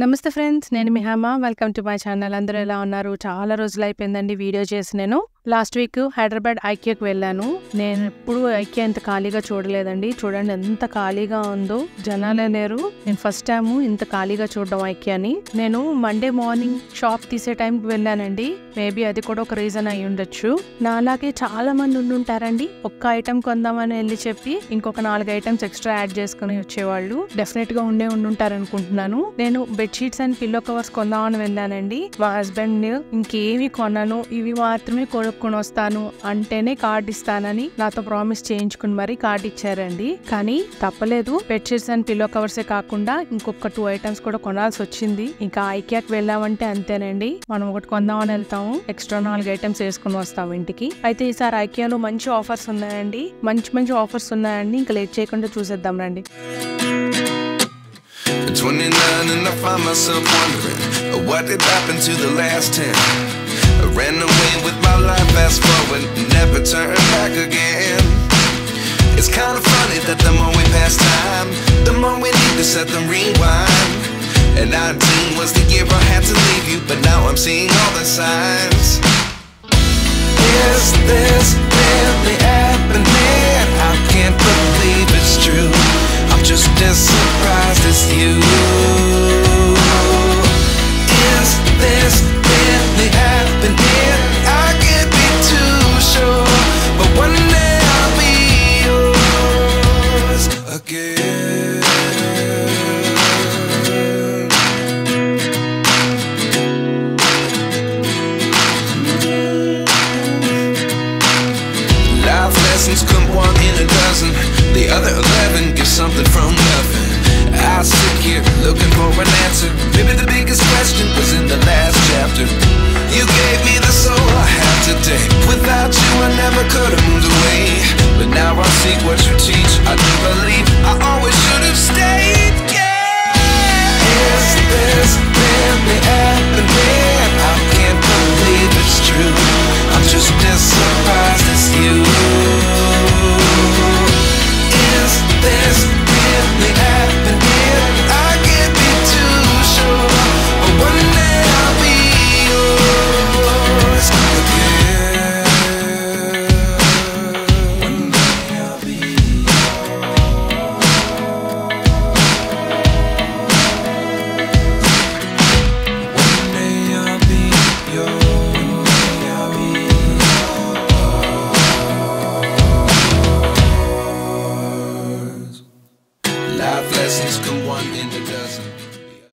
నమస్తే ఫ్రెండ్స్, నేను మీ Hema. Welcome to my channel. అందరూ ఎలా ఉన్నారు? చాలా రోజులు అయిపోయిందండి వీడియో చేసి. నేను లాస్ట్ వీక్ హైదరాబాద్ ఐకియాకి వెళ్ళాను. నేను ఎప్పుడు ఐకియా ఇంత ఖాళీగా చూడలేదండి. చూడండి ఎంత ఖాళీగా ఉందో, జనాలే లేరు. నేను ఫస్ట్ టైం ఇంత ఖాళీగా చూడడం ఐకియాని. నేను మండే మార్నింగ్ షాప్ తీసే టైంకి వెళ్ళానండి. మేబీ అది కూడా ఒక రీజన్ అయి ఉండొచ్చు. నా అలాగే చాలా మంది ఉండుంటారండి. ఒక్క ఐటమ్ కొందామని వెళ్ళి చెప్పి ఇంకొక 4 ఐటమ్స్ ఎక్స్ట్రా యాడ్ చేసుకుని వచ్చేవాళ్ళు డెఫినెట్ గా ఉండుంటారు అనుకుంటున్నాను. నేను బెడ్షీట్స్ అండ్ పిల్లో కవర్స్ కొందామని వెళ్ళానండి. మా హస్బెండ్ ఇంకేమి కొనను, ఇవి మాత్రమే కొనుక్కొని వస్తాను అంటేనే కార్డ్ ఇస్తానని నాతో ప్రామిస్ చేయించుకుని మరీ కార్డ్ ఇచ్చారండి. కానీ తప్పలేదు. బెడ్షీట్స్ అండ్ పిల్లో కవర్సే కాకుండా ఇంకొక 2 ఐటమ్స్ కూడా కొనాల్సి వచ్చింది. ఇంకా ఐకియాకి వెళ్ళామంటే అంతేనండి. మనం ఒకటి కొందామని వెళ్తాము, ఎక్స్ట్రా 4 ఐటమ్స్ వేసుకుని వస్తాము ఇంటికి. అయితే ఈసారి ఐకియాలో మంచి ఆఫర్స్ ఉన్నాయండి. మంచి ఆఫర్స్ ఉన్నాయండి. ఇంకా లేట్ చేయకుండా చూసేద్దాం రండి. 29 and I find myself wondering what did happen to the last 10. I ran away with my life, fast forward, never turn back again. It's kind of funny that the more we pass time, the more we need to set the rewind. And 19 was the year I had to leave you, but now I'm seeing all the signs. Is this really happening? I can't believe it's true. I'm just as surprised as you.